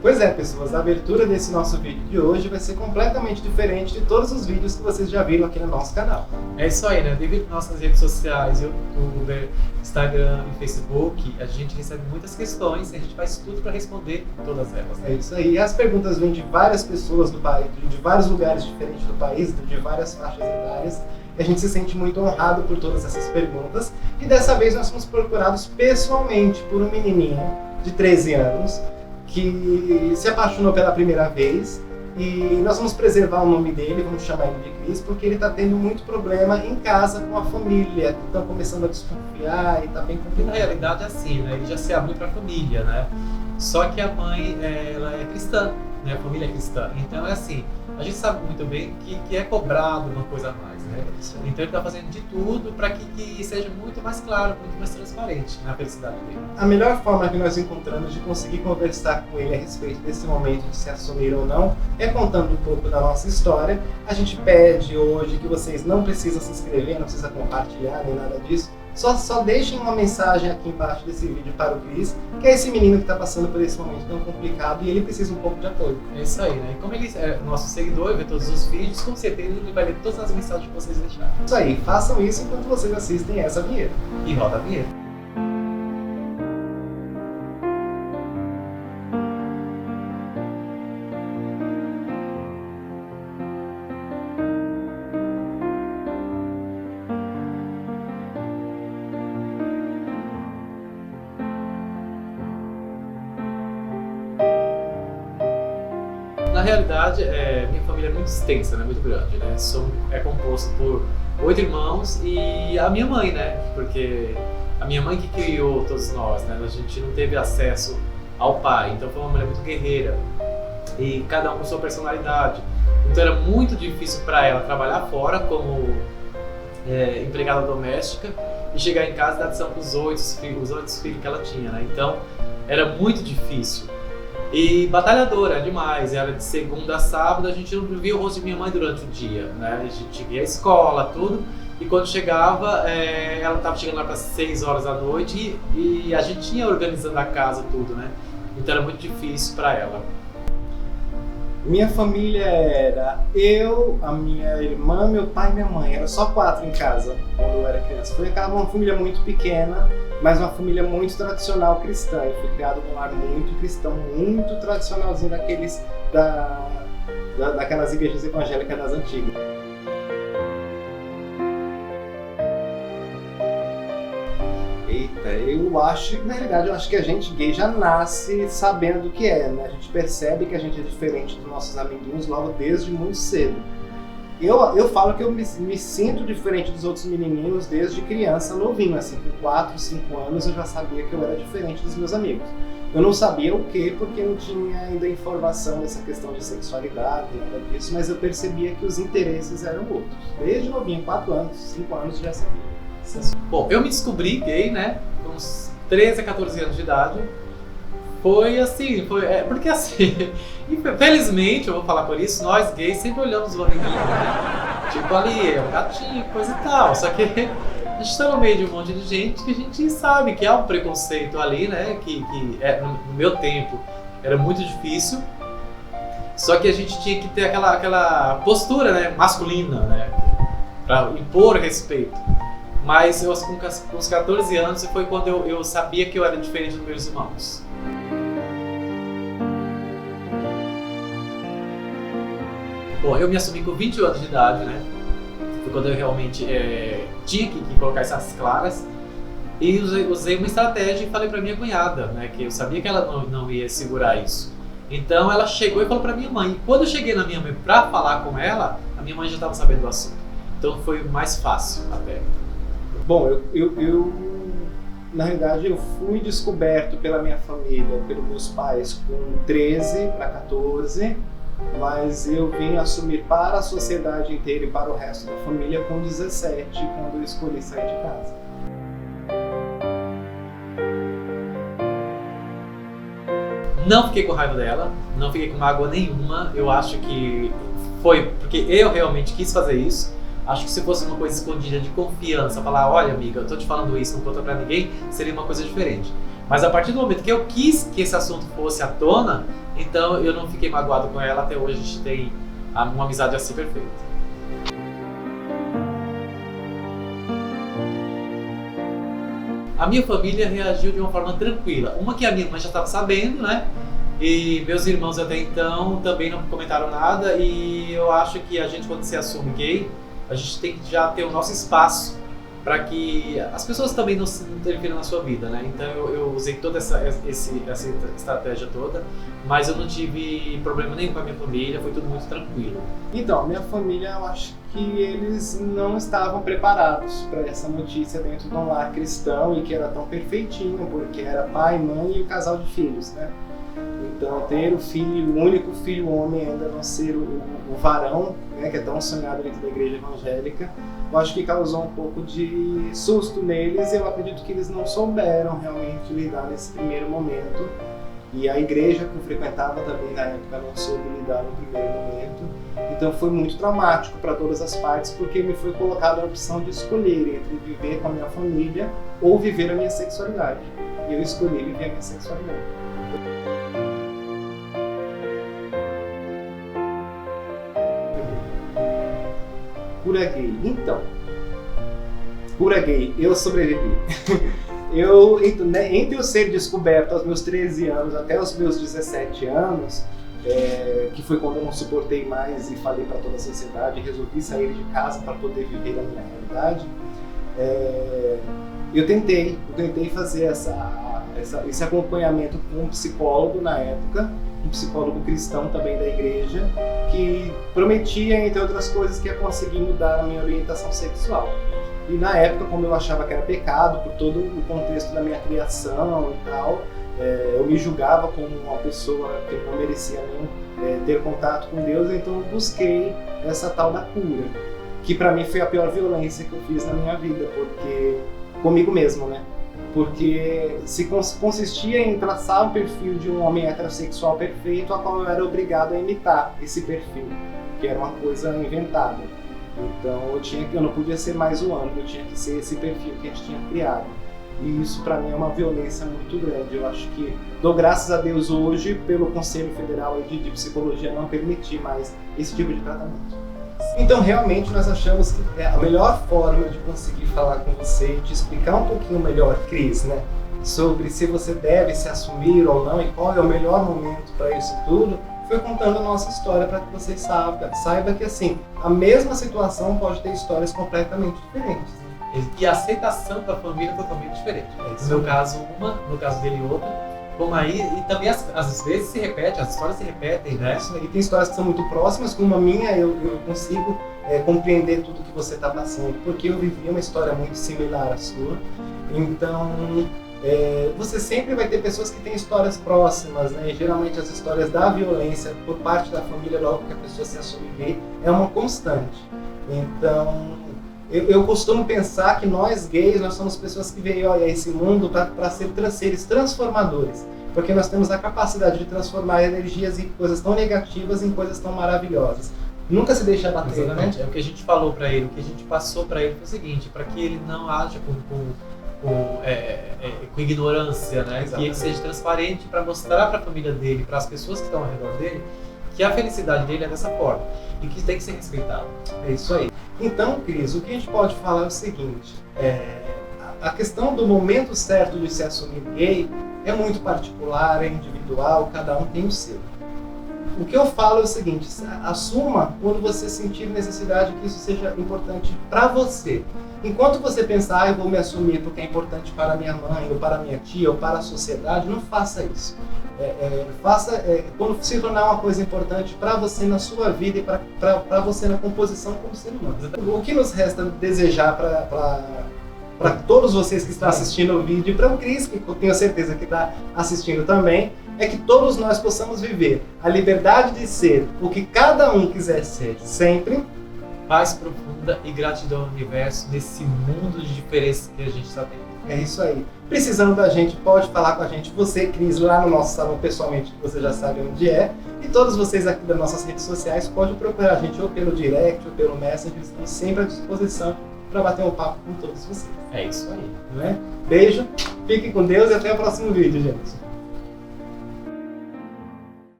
Pois é, pessoas, a abertura desse nosso vídeo de hoje vai ser completamente diferente de todos os vídeos que vocês já viram aqui no nosso canal. É isso aí, né? Devido às nossas redes sociais, YouTube, Instagram e Facebook, a gente recebe muitas questões e a gente faz tudo para responder todas elas. É isso aí. E as perguntas vêm de várias pessoas do país, de vários lugares diferentes do país, de várias faixas etárias. E a gente se sente muito honrado por todas essas perguntas. E dessa vez nós fomos procurados pessoalmente por um menininho de 13 anos que se apaixonou pela primeira vez. E nós vamos preservar o nome dele, vamos chamar ele de Cris, porque ele está tendo muito problema em casa com a família, que estão começando a desconfiar e está bem Na complicado. realidade é assim, né? Ele já se abriu para a família, né? Só que a mãe, ela é cristã, né? A família é cristã. Então é assim, a gente sabe muito bem que é cobrado uma coisa a mais, né? Então ele está fazendo de tudo para que seja muito mais claro, muito mais transparente na felicidade dele. A melhor forma que nós encontramos de conseguir conversar com ele a respeito desse momento de se assumir ou não é contando um pouco da nossa história. A gente pede hoje que vocês não precisam se inscrever, não precisa compartilhar nem nada disso. Só deixem uma mensagem aqui embaixo desse vídeo para o Cris, que é esse menino que está passando por esse momento tão complicado e ele precisa um pouco de apoio. É isso aí, né? E como ele é nosso seguidor, vê todos os vídeos, com certeza ele vai ler todas as mensagens que vocês deixaram. Isso aí, façam isso enquanto vocês assistem essa vinheta. E roda a vinheta. Na realidade, minha família é muito extensa, né? Muito grande, né? É composto por 8 irmãos e a minha mãe, né? Porque a minha mãe que criou todos nós, né? A gente não teve acesso ao pai, então foi uma mulher muito guerreira e cada um com sua personalidade. Então era muito difícil para ela trabalhar fora como empregada doméstica e chegar em casa e dar atenção para os 8 filhos que ela tinha, né? Então era muito difícil. E batalhadora demais, era de segunda a sábado, a gente não via o rosto de minha mãe durante o dia, né? A gente ia à escola, tudo, e quando chegava, ela estava chegando lá para 6 horas da noite e a gente tinha organizando a casa, tudo, né? Então era muito difícil para ela. Minha família era eu, a minha irmã, meu pai e minha mãe. Era só 4 em casa quando eu era criança. Foi uma família muito pequena, mas uma família muito tradicional cristã. Eu fui criado num lar muito cristão, muito tradicionalzinho daquelas igrejas evangélicas das antigas. Eita, na realidade, eu acho que a gente gay já nasce sabendo o que é, né? A gente percebe que a gente é diferente dos nossos amiguinhos logo desde muito cedo. Eu falo que eu me sinto diferente dos outros menininhos desde criança, novinho, assim, com 4, 5 anos eu já sabia que eu era diferente dos meus amigos. Eu não sabia o que, porque não tinha ainda informação dessa questão de sexualidade, nada disso, mas eu percebia que os interesses eram outros. Desde novinho, 4 anos, 5 anos já sabia. Bom, eu me descobri gay, né, com uns 13 a 14 anos de idade. Foi assim, porque assim, infelizmente, eu vou falar por isso, nós gays sempre olhamos o amiguinho, né? Tipo ali, é um gatinho, coisa e tal. Só que a gente tá no meio de um monte de gente que a gente sabe que há um preconceito ali, né? Que no meu tempo era muito difícil. Só que a gente tinha que ter aquela postura, né, masculina, né? Pra impor respeito. Mas eu, com os 14 anos, foi quando eu sabia que eu era diferente dos meus irmãos. Bom, eu me assumi com 20 anos de idade, né? Foi quando eu realmente tinha que colocar essas claras. E usei uma estratégia e falei pra minha cunhada, né? Que eu sabia que ela não ia segurar isso. Então ela chegou e falou pra minha mãe. E quando eu cheguei na minha mãe pra falar com ela, a minha mãe já estava sabendo do assunto. Então foi mais fácil até. Bom, na realidade eu fui descoberto pela minha família, pelos meus pais com 13 para 14, mas eu vim assumir para a sociedade inteira e para o resto da família com 17, quando eu escolhi sair de casa. Não fiquei com raiva dela, não fiquei com mágoa nenhuma. Eu acho que foi porque eu realmente quis fazer isso. Acho que se fosse uma coisa escondida de confiança, falar, olha amiga, eu tô te falando isso, não conta pra ninguém, seria uma coisa diferente. Mas a partir do momento que eu quis que esse assunto fosse à tona, então eu não fiquei magoado com ela, até hoje a gente tem uma amizade assim perfeita. A minha família reagiu de uma forma tranquila. Uma que a minha mãe já estava sabendo, né? E meus irmãos até então também não comentaram nada, e eu acho que a gente, quando se assume gay, a gente tem que já ter o nosso espaço para que as pessoas também não se interfiram na sua vida, né? Então eu usei toda essa estratégia toda, mas eu não tive problema nenhum com a minha família, foi tudo muito tranquilo. Então, a minha família, eu acho que eles não estavam preparados para essa notícia dentro de um lar cristão e que era tão perfeitinho, porque era pai, mãe e o casal de filhos, né? Então, ter o filho, o único filho homem, ainda não ser o varão, né, que é tão sonhado dentro da igreja evangélica, eu acho que causou um pouco de susto neles, e eu acredito que eles não souberam realmente lidar nesse primeiro momento. E a igreja que eu frequentava também na época não soube lidar no primeiro momento. Então foi muito traumático para todas as partes, porque me foi colocada a opção de escolher entre viver com a minha família ou viver a minha sexualidade. E eu escolhi viver a minha sexualidade. Cura gay. Então, cura gay, eu sobrevivi. Entre eu ser descoberto aos meus 13 anos até os meus 17 anos, que foi quando eu não suportei mais e falei para toda a sociedade, resolvi sair de casa para poder viver a minha realidade, eu tentei fazer esse acompanhamento com um psicólogo na época, um psicólogo cristão também da igreja, que prometia, entre outras coisas, que ia conseguir mudar a minha orientação sexual. E na época, como eu achava que era pecado, por todo o contexto da minha criação e tal, eu me julgava como uma pessoa que não merecia nem ter contato com Deus, então eu busquei essa tal da cura, que para mim foi a pior violência que eu fiz na minha vida, porque comigo mesmo, né? Porque se consistia em traçar o perfil de um homem heterossexual perfeito, a qual eu era obrigado a imitar esse perfil, que era uma coisa inventada. Então eu não podia ser mais humano, eu tinha que ser esse perfil que a gente tinha criado. E isso para mim é uma violência muito grande. Eu acho que dou graças a Deus hoje pelo Conselho Federal de Psicologia não permitir mais esse tipo de tratamento. Então realmente nós achamos que a melhor forma de conseguir falar com você e te explicar um pouquinho melhor, Cris, né, sobre se você deve se assumir ou não e qual é o melhor momento para isso tudo, foi contando a nossa história para que vocês saibam que assim, a mesma situação pode ter histórias completamente diferentes. E a aceitação da família é totalmente diferente. No meu caso uma, no caso dele outra. Bom, aí, e também às vezes se repete, as histórias se repetem, né? E tem histórias que são muito próximas, como a minha, eu consigo compreender tudo que você está passando, porque eu vivi uma história muito similar à sua. Então, você sempre vai ter pessoas que têm histórias próximas, né? E geralmente as histórias da violência por parte da família, logo que a pessoa se assume gay, é uma constante. Então, eu costumo pensar que nós gays, nós somos pessoas que veio a esse mundo para ser seres transformadores, porque nós temos a capacidade de transformar energias e coisas tão negativas em coisas tão maravilhosas. Nunca se deixa bater, exatamente, né? É o que a gente falou para ele, o que a gente passou para ele foi o seguinte, para que ele não haja com ignorância, né? Exatamente. Que ele seja transparente para mostrar para a família dele, para as pessoas que estão ao redor dele, que a felicidade dele é dessa forma e que tem que ser respeitado. É isso aí. Então, Cris, o que a gente pode falar é o seguinte, a questão do momento certo de se assumir gay é muito particular, é individual, cada um tem o seu. O que eu falo é o seguinte, assuma quando você sentir necessidade que isso seja importante para você. Enquanto você pensar, eu vou me assumir porque é importante para minha mãe, ou para minha tia, ou para a sociedade, não faça isso. Faça quando se tornar uma coisa importante para você na sua vida e para você na composição como ser humano. O que nos resta desejar para todos vocês que estão assistindo o vídeo, e para o Cris, que eu tenho certeza que está assistindo também, é que todos nós possamos viver a liberdade de ser o que cada um quiser ser sempre, paz profunda e gratidão ao universo nesse mundo de diferenças que a gente está tendo. É isso aí. Precisando da gente, pode falar com a gente. Você, Cris, lá no nosso salão pessoalmente, que você já sabe onde é. E todos vocês aqui das nossas redes sociais podem procurar a gente ou pelo direct ou pelo Messenger. Estamos sempre à disposição para bater um papo com todos vocês. É isso aí. Não é? Beijo, fique com Deus e até o próximo vídeo, gente.